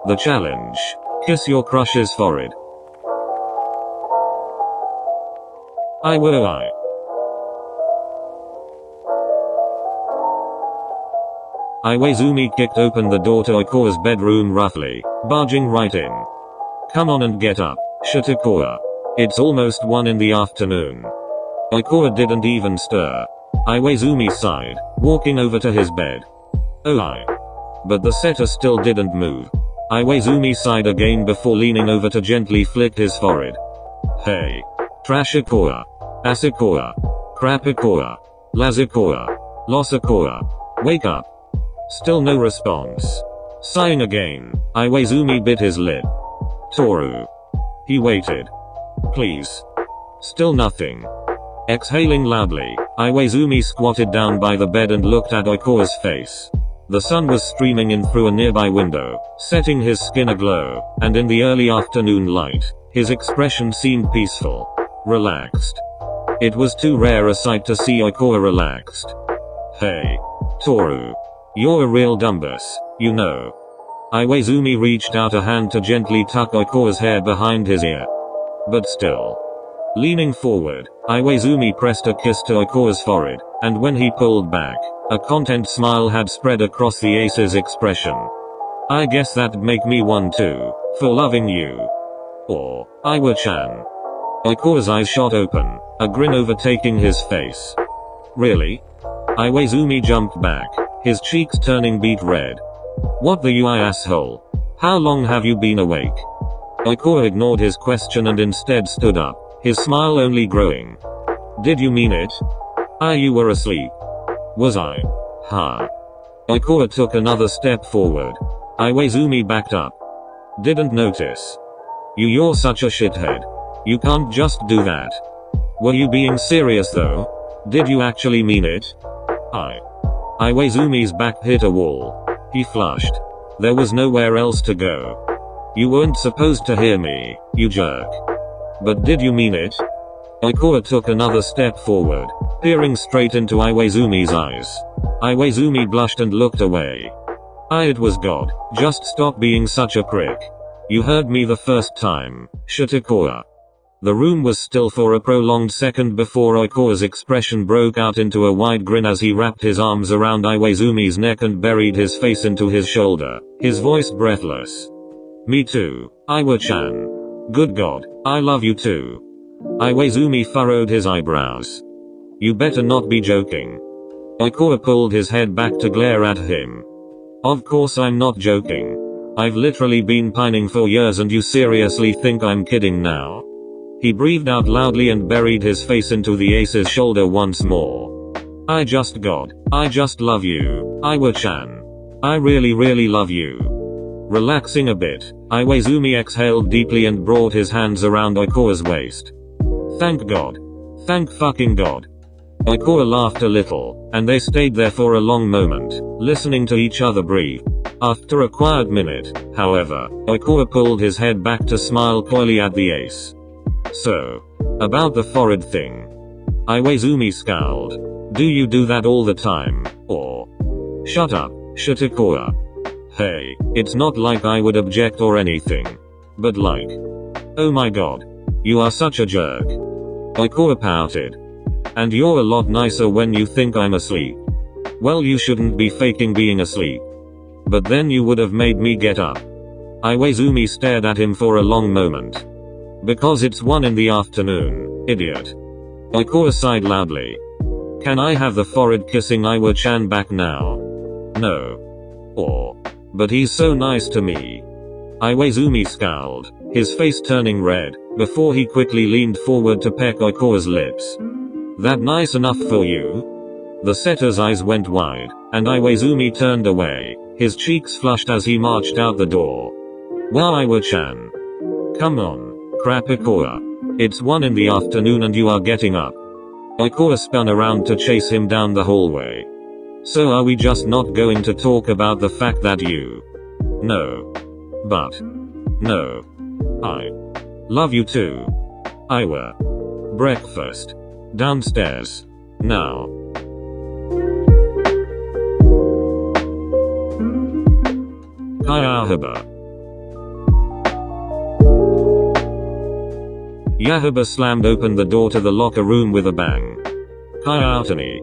The challenge. Kiss your crush's forehead. Iwaoi. Iwaizumi kicked open the door to Oikoa's bedroom roughly, barging right in. Come on and get up, Shitakoa. It's almost 1 in the afternoon. Oikoa didn't even stir. Iwaizumi sighed, walking over to his bed. Oh I. But the setter still didn't move. Iwaizumi sighed again before leaning over to gently flick his forehead. Hey. Trashikoa. Asakura. Crapikoa. Lazikoa. Losakoa. Wake up. Still no response. Sighing again, Iwaizumi bit his lip. Toru. He waited. Please. Still nothing. Exhaling loudly, Iwaizumi squatted down by the bed and looked at Oikoa's face. The sun was streaming in through a nearby window, setting his skin aglow, and in the early afternoon light, his expression seemed peaceful. Relaxed. It was too rare a sight to see Oikoa relaxed. Hey. Toru. You're a real dumbus, you know. Iwaizumi reached out a hand to gently tuck Oikoa's hair behind his ear. But still. Leaning forward, Iwaizumi pressed a kiss to Oikoa's forehead, and when he pulled back, a content smile had spread across the ace's expression. I guess that'd make me one too, for loving you. Or, Iwa-chan. Oikoa's eyes shot open, a grin overtaking his face. Really? Iwaizumi jumped back, his cheeks turning beet red. What the you asshole? How long have you been awake? Oikoa ignored his question and instead stood up, his smile only growing. Did you mean it? You were asleep. Was I? Huh. Oikoa took another step forward. Iwaizumi backed up. Didn't notice. You're such a shithead. You can't just do that. Were you being serious though? Did you actually mean it? Iwaizumi's back hit a wall. He flushed. There was nowhere else to go. You weren't supposed to hear me, you jerk. But did you mean it? Oikoa took another step forward, peering straight into Iwaizumi's eyes. Iwaizumi blushed and looked away. It was God, just stop being such a prick. You heard me the first time, Shitakoa. The room was still for a prolonged second before Oikoa's expression broke out into a wide grin as he wrapped his arms around Iwaizumi's neck and buried his face into his shoulder, his voice breathless. Me too, Iwa-chan. Good God, I love you too. Iwaizumi furrowed his eyebrows. You better not be joking. Oikoa pulled his head back to glare at him. Of course I'm not joking. I've literally been pining for years and you seriously think I'm kidding now? He breathed out loudly and buried his face into the ace's shoulder once more. I just love you, Iwa-chan. I really love you. Relaxing a bit, Iwaizumi exhaled deeply and brought his hands around Oikoa's waist. Thank God. Thank fucking God. Oikoa laughed a little, and they stayed there for a long moment, listening to each other breathe. After a quiet minute, however, Oikoa pulled his head back to smile coyly at the ace. So, about the forehead thing. Iwaizumi scowled. Do you do that all the time, or? Shut up, Shitakoa. Hey, it's not like I would object or anything. But like. Oh my god. You are such a jerk. Oikoa pouted. And you're a lot nicer when you think I'm asleep. Well, you shouldn't be faking being asleep. But then you would have made me get up. Iwaizumi stared at him for a long moment. Because it's 1 in the afternoon, idiot. Oikoa sighed loudly. Can I have the forehead kissing Iwa-chan back now? No. Or. But he's so nice to me. Iwaizumi scowled, his face turning red, before he quickly leaned forward to peck Oikoa's lips. That nice enough for you? The setter's eyes went wide, and Iwaizumi turned away, his cheeks flushed as he marched out the door. Wow, Iwa-chan. Come on. Crapikoa. It's 1 in the afternoon and you are getting up. Oikoa spun around to chase him down the hallway. So are we just not going to talk about the fact that you... No. But. No. I. Love you too. Iwa. Breakfast. Downstairs. Now. Kyouhaba. Kyouhaba slammed open the door to the locker room with a bang. Kyotani.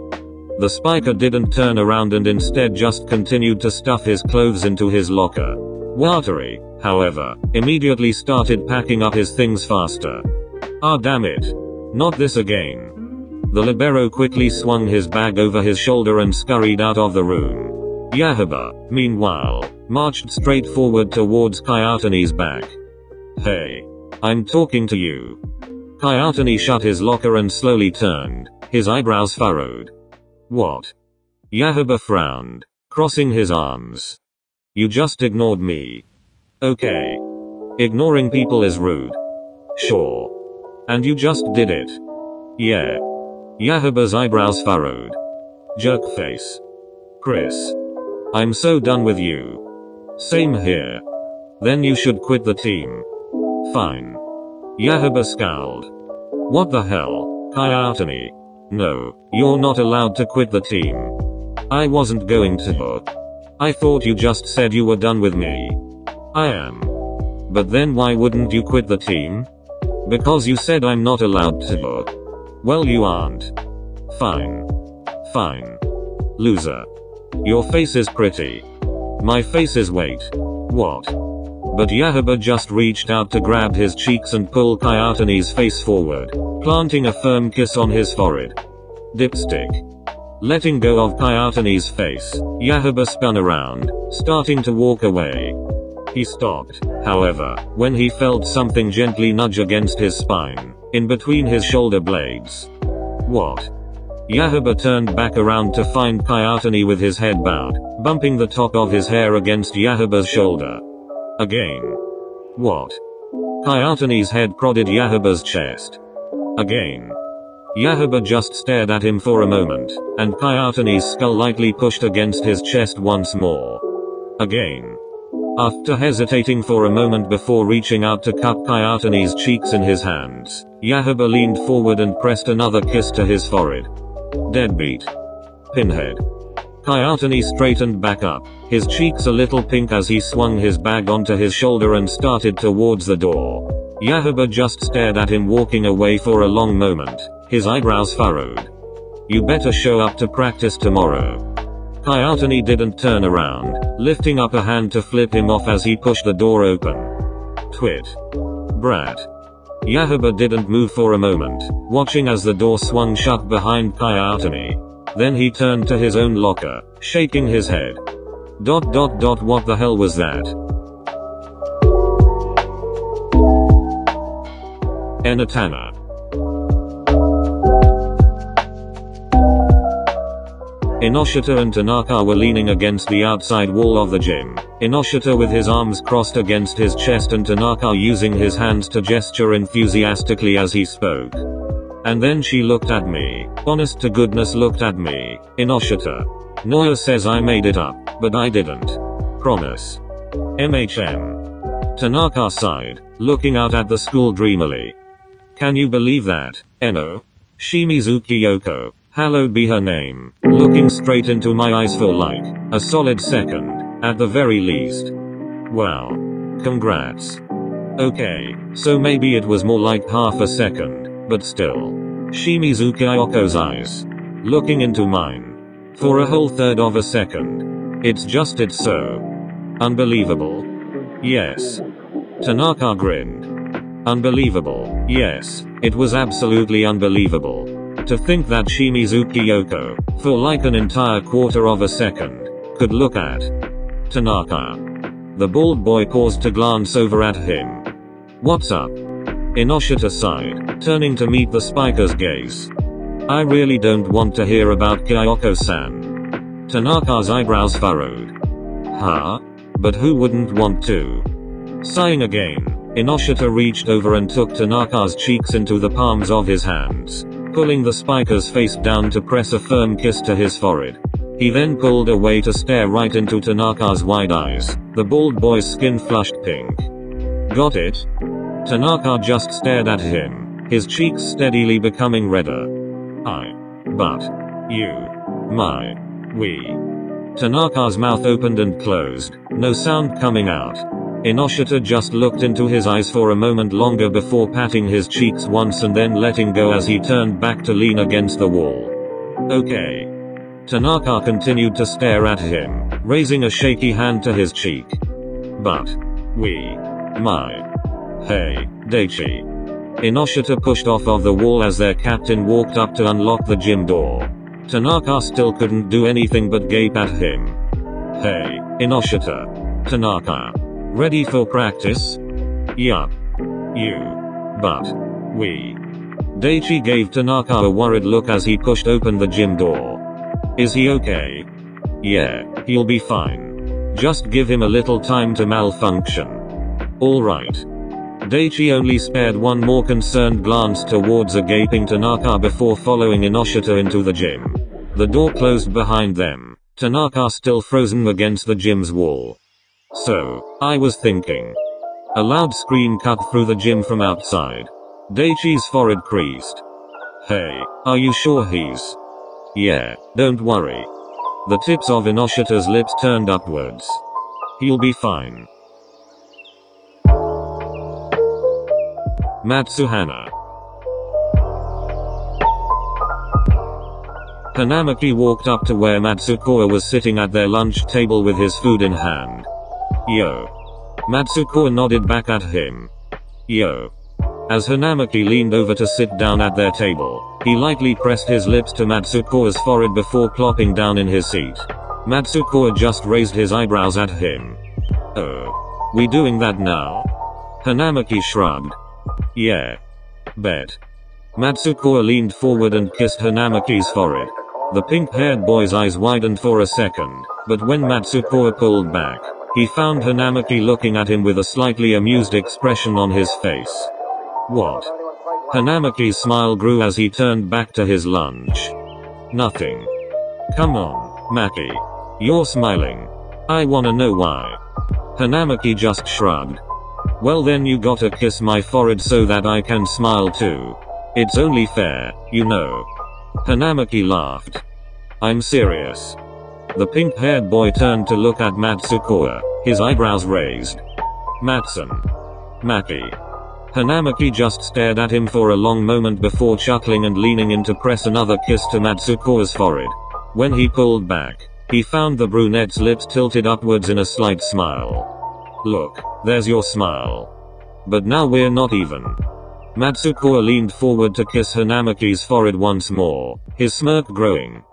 The spiker didn't turn around and instead just continued to stuff his clothes into his locker. Watari, however, immediately started packing up his things faster. Ah, damn it. Not this again. The libero quickly swung his bag over his shoulder and scurried out of the room. Kyouhaba, meanwhile, marched straight forward towards Kyotani's back. Hey. I'm talking to you. Kyotani shut his locker and slowly turned, his eyebrows furrowed. What? Kyouhaba frowned, crossing his arms. You just ignored me. Okay. Ignoring people is rude. Sure. And you just did it. Yeah. Kyouhaba's eyebrows furrowed. Jerk face. Chris. I'm so done with you. Same here. Then you should quit the team. Fine. Kyouhaba scowled. What the hell, Kyotani? No, you're not allowed to quit the team. I wasn't going to. I thought you just said you were done with me. I am. But then why wouldn't you quit the team? Because you said I'm not allowed to. Well, you aren't. Fine. Fine. Loser. Your face is pretty. My face is wait. What? But Kyouhaba just reached out to grab his cheeks and pull Kyotani's face forward, planting a firm kiss on his forehead. Dipstick. Letting go of Kyotani's face, Kyouhaba spun around, starting to walk away. He stopped, however, when he felt something gently nudge against his spine, in between his shoulder blades. What? Kyouhaba turned back around to find Kyotani with his head bowed, bumping the top of his hair against Kyouhaba's shoulder. Again. What? Kyotani's head prodded Kyouhaba's chest. Again. Kyouhaba just stared at him for a moment, and Kyotani's skull lightly pushed against his chest once more. Again. After hesitating for a moment before reaching out to cup Kyotani's cheeks in his hands, Kyouhaba leaned forward and pressed another kiss to his forehead. Deadbeat. Pinhead. Kyotani straightened back up, his cheeks a little pink as he swung his bag onto his shoulder and started towards the door. Kyouhaba just stared at him walking away for a long moment, his eyebrows furrowed. You better show up to practice tomorrow. Kyotani didn't turn around, lifting up a hand to flip him off as he pushed the door open. Twit. Brat. Kyouhaba didn't move for a moment, watching as the door swung shut behind Kyotani. Then he turned to his own locker, shaking his head. What the hell was that? Ennotana. Inoshita and Tanaka were leaning against the outside wall of the gym, Inoshita with his arms crossed against his chest and Tanaka using his hands to gesture enthusiastically as he spoke. And then she looked at me, honest to goodness looked at me, Inoshita. Noya says I made it up, but I didn't. Promise. Tanaka sighed, looking out at the school dreamily. Can you believe that, Eno? Shimizuki Yoko, hallowed be her name, looking straight into my eyes for like, a solid second, at the very least. Wow. Congrats. Okay, so maybe it was more like half a second. But still. Shimizuki Yoko's eyes. Looking into mine. For a whole third of a second. It's so. Unbelievable. Yes. Tanaka grinned. Unbelievable. Yes, it was absolutely unbelievable. To think that Shimizuki Yoko, for like an entire quarter of a second, could look at Tanaka. The bald boy paused to glance over at him. What's up? Inoshita sighed, turning to meet the spiker's gaze. I really don't want to hear about Kyoko-san. Tanaka's eyebrows furrowed. Huh? But who wouldn't want to? Sighing again, Inoshita reached over and took Tanaka's cheeks into the palms of his hands, pulling the spiker's face down to press a firm kiss to his forehead. He then pulled away to stare right into Tanaka's wide eyes, the bald boy's skin flushed pink. Got it? Tanaka just stared at him, his cheeks steadily becoming redder. We. Tanaka's mouth opened and closed, no sound coming out. Inoshita just looked into his eyes for a moment longer before patting his cheeks once and then letting go as he turned back to lean against the wall. Okay. Tanaka continued to stare at him, raising a shaky hand to his cheek. But. Hey, Daichi. Inoshita pushed off of the wall as their captain walked up to unlock the gym door. Tanaka still couldn't do anything but gape at him. Hey, Inoshita. Tanaka. Ready for practice? Yup. But. Daichi gave Tanaka a worried look as he pushed open the gym door. Is he okay? Yeah, he'll be fine. Just give him a little time to malfunction. Alright. Daichi only spared one more concerned glance towards a gaping Tanaka before following Inoshita into the gym. The door closed behind them, Tanaka still frozen against the gym's wall. So, I was thinking. A loud scream cut through the gym from outside. Daichi's forehead creased. Hey, are you sure he's... Yeah, don't worry. The tips of Inoshita's lips turned upwards. He'll be fine. Matsuhanna. Hanamaki walked up to where Matsukura was sitting at their lunch table with his food in hand. Yo. Matsukura nodded back at him. Yo. As Hanamaki leaned over to sit down at their table, he lightly pressed his lips to Matsukura's forehead before plopping down in his seat. Matsukura just raised his eyebrows at him. Oh. We doing that now? Hanamaki shrugged. Yeah. Bet. Matsukura leaned forward and kissed Hanamaki's forehead. The pink-haired boy's eyes widened for a second, but when Matsukura pulled back, he found Hanamaki looking at him with a slightly amused expression on his face. What? Hanamaki's smile grew as he turned back to his lunch. Nothing. Come on, Maki. You're smiling. I wanna know why. Hanamaki just shrugged. Well then you gotta kiss my forehead so that I can smile too. It's only fair, you know. Hanamaki laughed. I'm serious. The pink-haired boy turned to look at Matsukura, his eyebrows raised. Matsun. Maki. Hanamaki just stared at him for a long moment before chuckling and leaning in to press another kiss to Matsukura's forehead. When he pulled back, he found the brunette's lips tilted upwards in a slight smile. Look, there's your smile. But now we're not even. Matsukura leaned forward to kiss Hanamaki's forehead once more, his smirk growing.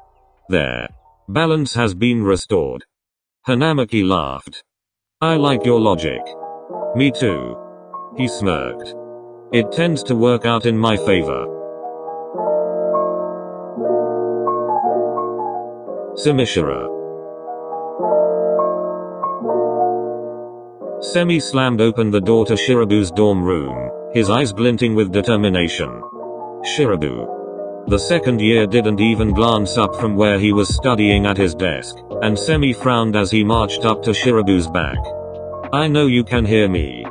There. Balance has been restored. Hanamaki laughed. I like your logic. Me too. He smirked. It tends to work out in my favor. Semishira. Semi slammed open the door to Shirabu's dorm room, his eyes glinting with determination. Shirabu. The second year didn't even glance up from where he was studying at his desk, and Semi frowned as he marched up to Shirabu's back. I know you can hear me.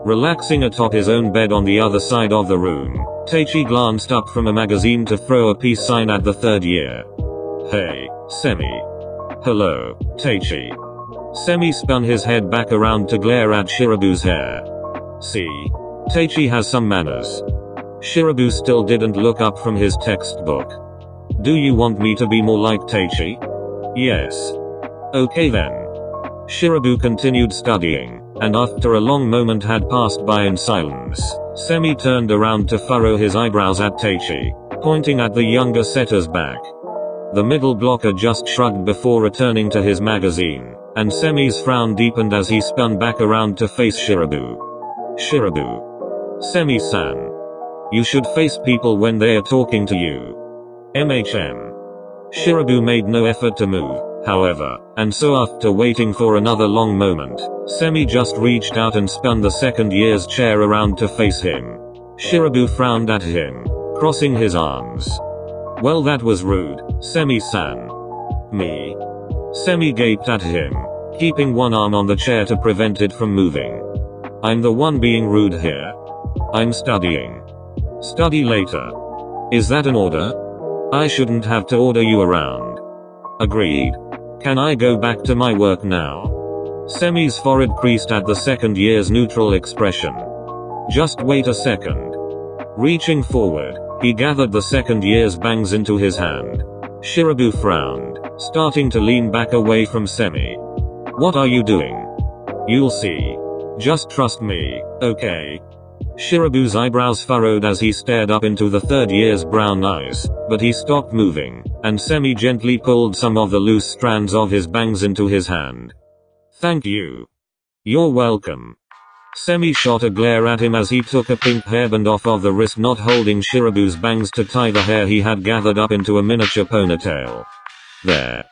Relaxing atop his own bed on the other side of the room, Teichi glanced up from a magazine to throw a peace sign at the third year. Hey, Semi. Hello, Teichi. Semi spun his head back around to glare at Shirabu's hair. See? Teichi has some manners. Shirabu still didn't look up from his textbook. Do you want me to be more like Teichi? Yes. Okay then. Shirabu continued studying, and after a long moment had passed by in silence, Semi turned around to furrow his eyebrows at Teichi, pointing at the younger setter's back. The middle blocker just shrugged before returning to his magazine, and Semi's frown deepened as he spun back around to face Shirabu. Shirabu. Semi-san. You should face people when they are talking to you. MHM. Shirabu made no effort to move, however, and so after waiting for another long moment, Semi just reached out and spun the second year's chair around to face him. Shirabu frowned at him, crossing his arms. Well, that was rude, Semi-san. Me? Semi gaped at him, keeping one arm on the chair to prevent it from moving. I'm the one being rude here. I'm studying. Study later. Is that an order? I shouldn't have to order you around. Agreed. Can I go back to my work now? Semi's forehead creased at the second year's neutral expression. Just wait a second. Reaching forward, he gathered the second year's bangs into his hand. Shirabu frowned, starting to lean back away from Semi. What are you doing? You'll see. Just trust me, okay? Shirabu's eyebrows furrowed as he stared up into the third year's brown eyes, but he stopped moving, and Semi gently pulled some of the loose strands of his bangs into his hand. Thank you. You're welcome. Semi shot a glare at him as he took a pink hairband off of the wrist knot holding Shirabu's bangs to tie the hair he had gathered up into a miniature ponytail. There.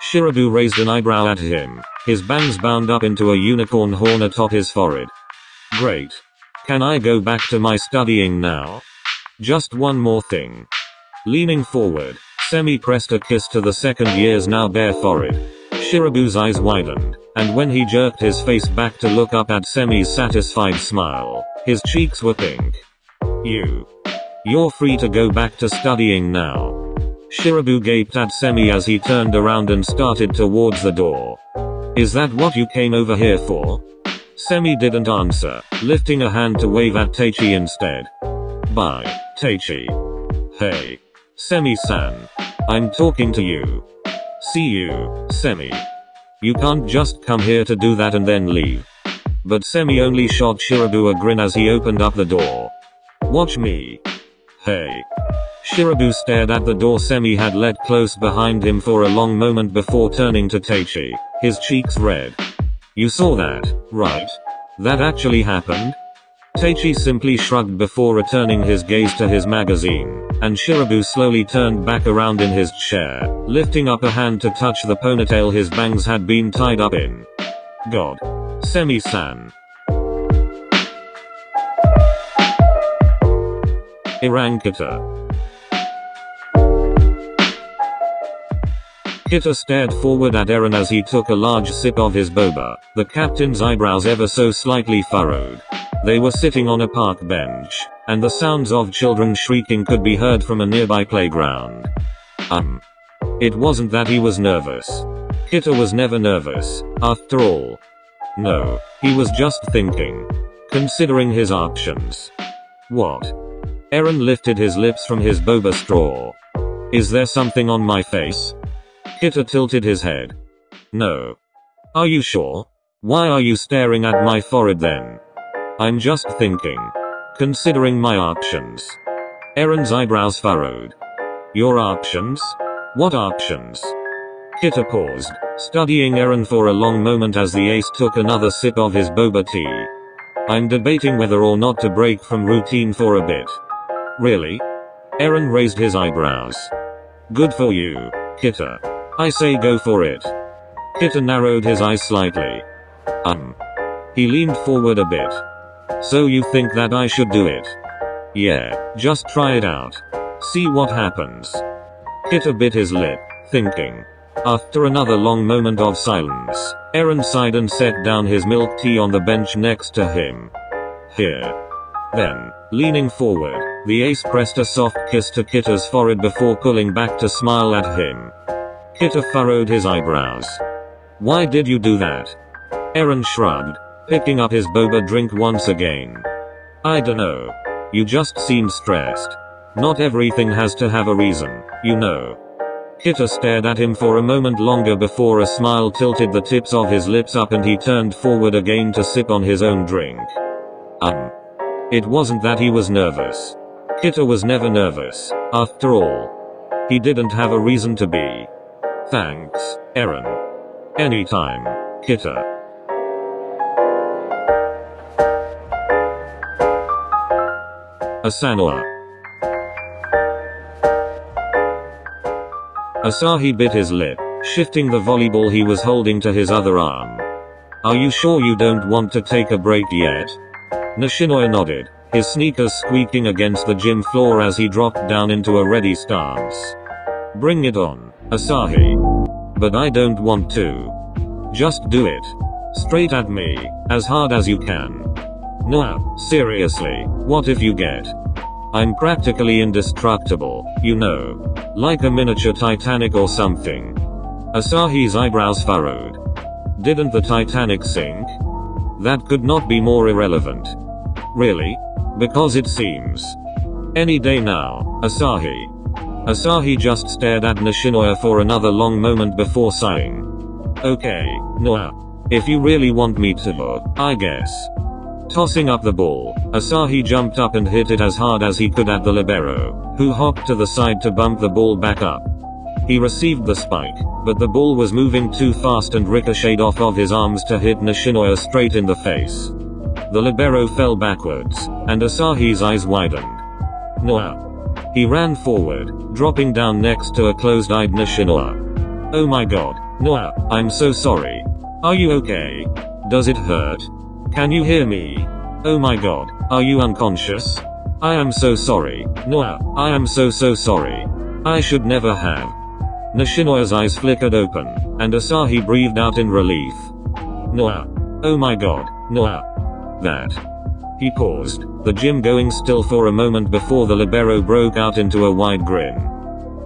Shirabu raised an eyebrow at him, his bangs bound up into a unicorn horn atop his forehead. Great. Can I go back to my studying now? Just one more thing. Leaning forward, Semi pressed a kiss to the second year's now bare forehead. Shirabu's eyes widened, and when he jerked his face back to look up at Semi's satisfied smile, his cheeks were pink. You're free to go back to studying now. Shirabu gaped at Semi as he turned around and started towards the door. Is that what you came over here for? Semi didn't answer, lifting a hand to wave at Teichi instead. Bye, Teichi. Hey. Semi-san. I'm talking to you. See you, Semi. You can't just come here to do that and then leave. But Semi only shot Shirabu a grin as he opened up the door. Watch me. Hey. Shirabu stared at the door Semi had let close behind him for a long moment before turning to Teichi, his cheeks red. You saw that, right? That actually happened? Teichi simply shrugged before returning his gaze to his magazine, and Shirabu slowly turned back around in his chair, lifting up a hand to touch the ponytail his bangs had been tied up in. God. Semi-san. Arankita. Kita stared forward at Eren as he took a large sip of his boba, the captain's eyebrows ever so slightly furrowed. They were sitting on a park bench, and the sounds of children shrieking could be heard from a nearby playground. It wasn't that he was nervous. Kita was never nervous, after all. No, he was just thinking. Considering his options. What? Eren lifted his lips from his boba straw. Is there something on my face? Kita tilted his head. No. Are you sure? Why are you staring at my forehead then? I'm just thinking. Considering my options. Eren's eyebrows furrowed. Your options? What options? Kita paused, studying Eren for a long moment as the ace took another sip of his boba tea. I'm debating whether or not to break from routine for a bit. Really? Eren raised his eyebrows. Good for you, Kita. I say go for it. Kita narrowed his eyes slightly. He leaned forward a bit. So you think that I should do it? Yeah, just try it out. See what happens. Kita bit his lip, thinking. After another long moment of silence, Eren sighed and set down his milk tea on the bench next to him. Here. Then, leaning forward, the ace pressed a soft kiss to Kita's forehead before pulling back to smile at him. Kita furrowed his eyebrows. Why did you do that? Eren shrugged, picking up his boba drink once again. I dunno. You just seemed stressed. Not everything has to have a reason, you know. Kita stared at him for a moment longer before a smile tilted the tips of his lips up and he turned forward again to sip on his own drink. It wasn't that he was nervous. Kita was never nervous, after all. He didn't have a reason to be. Thanks, Eren. Anytime, Kita. Asanoya. Asahi bit his lip, shifting the volleyball he was holding to his other arm. Are you sure you don't want to take a break yet? Nishinoya nodded, his sneakers squeaking against the gym floor as he dropped down into a ready stance. Bring it on, Asahi. But I don't want to. Just do it. Straight at me, as hard as you can. No, seriously, what if you get? I'm practically indestructible, you know. Like a miniature Titanic or something. Asahi's eyebrows furrowed. Didn't the Titanic sink? That could not be more irrelevant. Really? Because it seems. Any day now, Asahi. Asahi just stared at Nishinoya for another long moment before sighing. Okay, Noah. If you really want me to, I guess. Tossing up the ball, Asahi jumped up and hit it as hard as he could at the libero, who hopped to the side to bump the ball back up. He received the spike, but the ball was moving too fast and ricocheted off of his arms to hit Nishinoya straight in the face. The libero fell backwards, and Asahi's eyes widened. Noah. He ran forward, dropping down next to a closed-eyed Nishinoya. Oh my god, Noah, I'm so sorry. Are you okay? Does it hurt? Can you hear me? Oh my god, are you unconscious? I am so sorry, Noah, I am so sorry. I should never have. Nishinoya's eyes flickered open, and Asahi breathed out in relief. Noah. Oh my god, Noah. That. He paused, the gym going still for a moment before the libero broke out into a wide grin.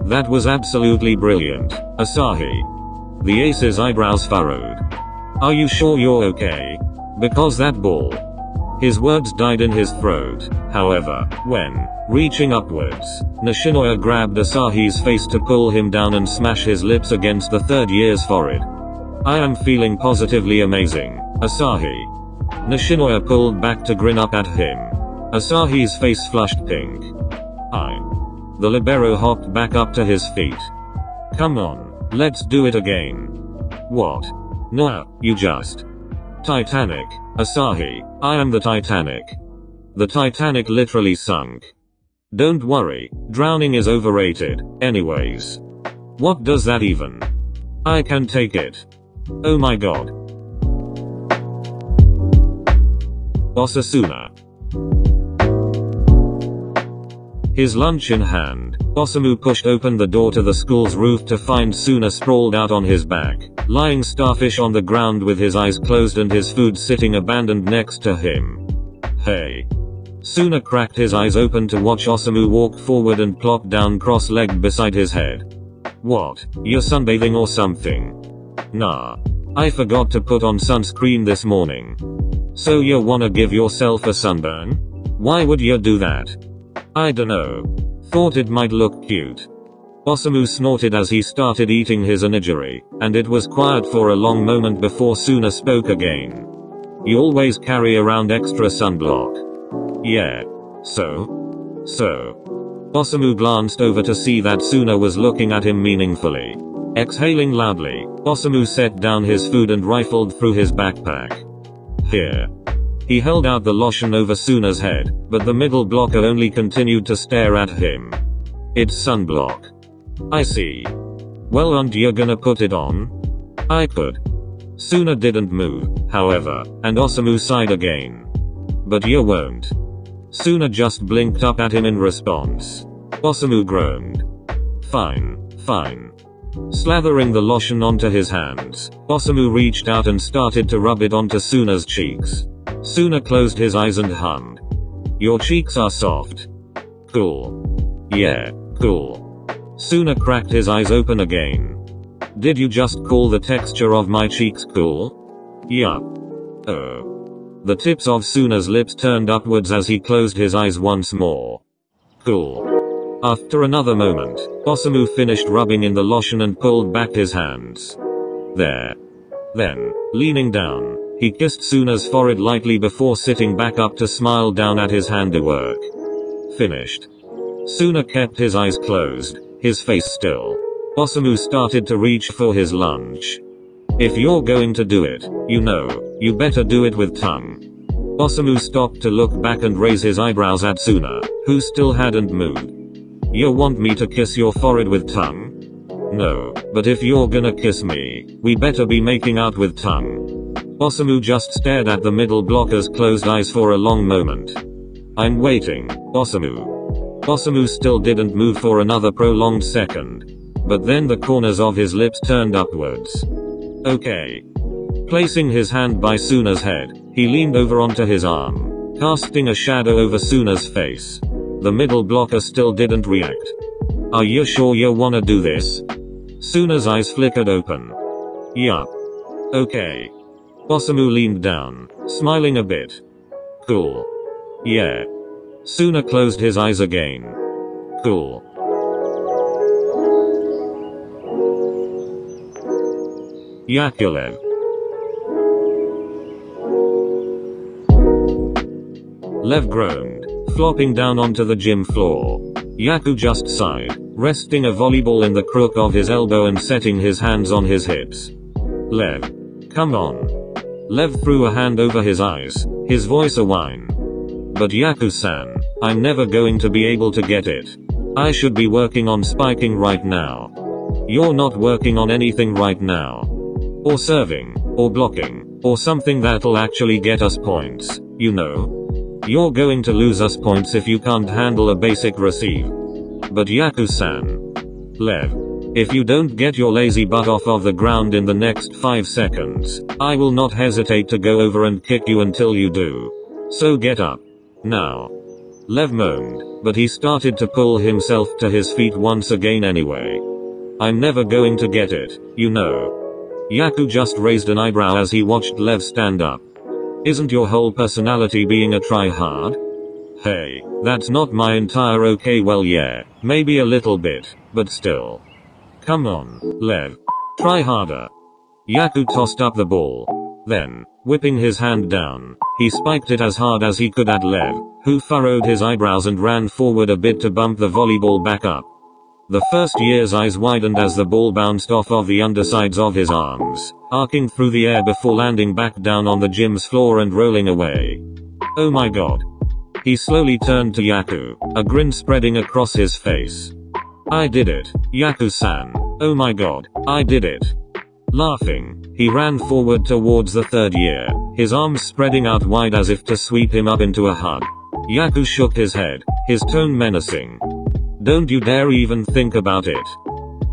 That was absolutely brilliant, Asahi. The ace's eyebrows furrowed. Are you sure you're okay? Because that ball. His words died in his throat, however, when, reaching upwards, Nishinoya grabbed Asahi's face to pull him down and smash his lips against the third year's forehead. I am feeling positively amazing, Asahi. Nishinoya pulled back to grin up at him. Asahi's face flushed pink. The libero hopped back up to his feet. Come on, let's do it again. What? No, you just. Titanic, Asahi, I am the Titanic. The Titanic literally sunk. Don't worry, drowning is overrated, anyways. What does that even? I can take it. Oh my god. Osasuna. His lunch in hand, Osamu pushed open the door to the school's roof to find Suna sprawled out on his back, lying starfish on the ground with his eyes closed and his food sitting abandoned next to him. Hey. Suna cracked his eyes open to watch Osamu walk forward and plop down cross-legged beside his head. What, you're sunbathing or something? Nah. I forgot to put on sunscreen this morning. So you wanna give yourself a sunburn? Why would you do that? I dunno. Thought it might look cute. Osamu snorted as he started eating his onigiri, and it was quiet for a long moment before Suna spoke again. You always carry around extra sunblock. Yeah. So? Osamu glanced over to see that Suna was looking at him meaningfully. Exhaling loudly, Osamu set down his food and rifled through his backpack. Here. He held out the lotion over Suna's head, but the middle blocker only continued to stare at him. It's sunblock. I see. Well, and you're gonna put it on? I could. Suna didn't move, however, and Osamu sighed again. But you won't. Suna just blinked up at him in response. Osamu groaned. Fine. Slathering the lotion onto his hands, Osamu reached out and started to rub it onto Suna's cheeks. Suna closed his eyes and hummed. Your cheeks are soft. Cool. Yeah, cool. Suna cracked his eyes open again. Did you just call the texture of my cheeks cool? Yup. Oh. The tips of Suna's lips turned upwards as he closed his eyes once more. Cool. After another moment, Osamu finished rubbing in the lotion and pulled back his hands. There. Then, leaning down, he kissed Suna's forehead lightly before sitting back up to smile down at his handiwork. Finished. Suna kept his eyes closed, his face still. Osamu started to reach for his lunch. If you're going to do it, you better do it with tongue. Osamu stopped to look back and raise his eyebrows at Suna, who still hadn't moved. You want me to kiss your forehead with tongue? No, but if you're gonna kiss me, we better be making out with tongue. Osamu just stared at the middle blocker's closed eyes for a long moment. I'm waiting, Osamu. Osamu still didn't move for another prolonged second. But then the corners of his lips turned upwards. Okay. Placing his hand by Suna's head, he leaned over onto his arm, casting a shadow over Suna's face. The middle blocker still didn't react. Are you sure you wanna do this? Suna's eyes flickered open. Yup. Okay. Osamu leaned down, smiling a bit. Cool. Yeah. Suna closed his eyes again. Cool. Yakulev. Lev groaned, flopping down onto the gym floor. Yaku just sighed, resting a volleyball in the crook of his elbow and setting his hands on his hips. Lev. Come on. Lev threw a hand over his eyes, his voice a whine. But Yaku-san, I'm never going to be able to get it. I should be working on spiking right now. You're not working on anything right now. Or serving, or blocking, or something that'll actually get us points, you know? You're going to lose us points if you can't handle a basic receive. But Yaku-san. Lev. If you don't get your lazy butt off of the ground in the next 5 seconds, I will not hesitate to go over and kick you until you do. So get up. Now. Lev moaned, but he started to pull himself to his feet once again anyway. I'm never going to get it, you know. Yaku just raised an eyebrow as he watched Lev stand up. Isn't your whole personality being a try-hard? Hey, that's not my entire okay, well yeah, maybe a little bit, but still. Come on, Lev. Try harder. Yaku tossed up the ball. Then, whipping his hand down, he spiked it as hard as he could at Lev, who furrowed his eyebrows and ran forward a bit to bump the volleyball back up. The first year's eyes widened as the ball bounced off of the undersides of his arms, arcing through the air before landing back down on the gym's floor and rolling away. Oh my god. He slowly turned to Yaku, a grin spreading across his face. I did it, Yaku-san. Oh my god, I did it. Laughing, he ran forward towards the third year, his arms spreading out wide as if to sweep him up into a hug. Yaku shook his head, his tone menacing. Don't you dare even think about it.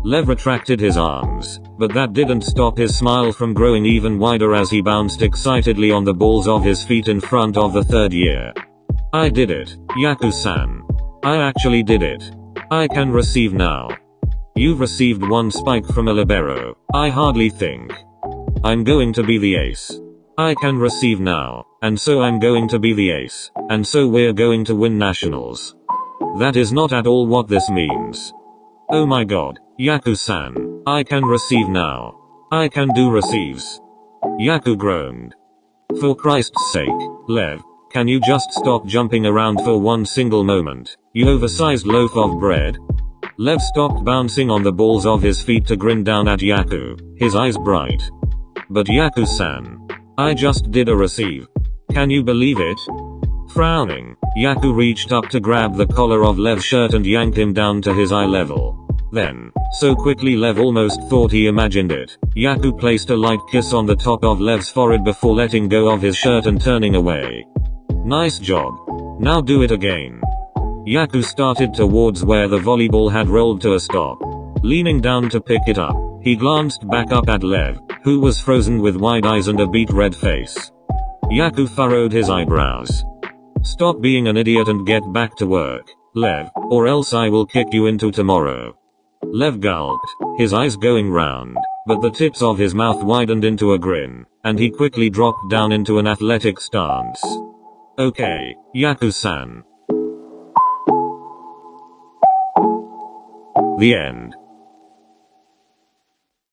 Lev retracted his arms, but that didn't stop his smile from growing even wider as he bounced excitedly on the balls of his feet in front of the third year. I did it, Yaku-san. I actually did it. I can receive now. You've received one spike from a libero, I hardly think. I'm going to be the ace. I can receive now, and so I'm going to be the ace, and so we're going to win nationals. That is not at all what this means. Oh my god, Yaku-san, I can receive now. I can do receives. Yaku groaned. For Christ's sake, Lev, can you just stop jumping around for one single moment, you oversized loaf of bread? Lev stopped bouncing on the balls of his feet to grin down at Yaku, his eyes bright. But Yaku-san, I just did a receive. Can you believe it? Frowning, Yaku reached up to grab the collar of Lev's shirt and yanked him down to his eye level. Then, so quickly Lev almost thought he imagined it, Yaku placed a light kiss on the top of Lev's forehead before letting go of his shirt and turning away. Nice job. Now do it again. Yaku started towards where the volleyball had rolled to a stop. Leaning down to pick it up, he glanced back up at Lev, who was frozen with wide eyes and a beet red face. Yaku furrowed his eyebrows. Stop being an idiot and get back to work, Lev, or else I will kick you into tomorrow. Lev gulped, his eyes going round, but the tips of his mouth widened into a grin, and he quickly dropped down into an athletic stance. Okay, Yaku-san. The end.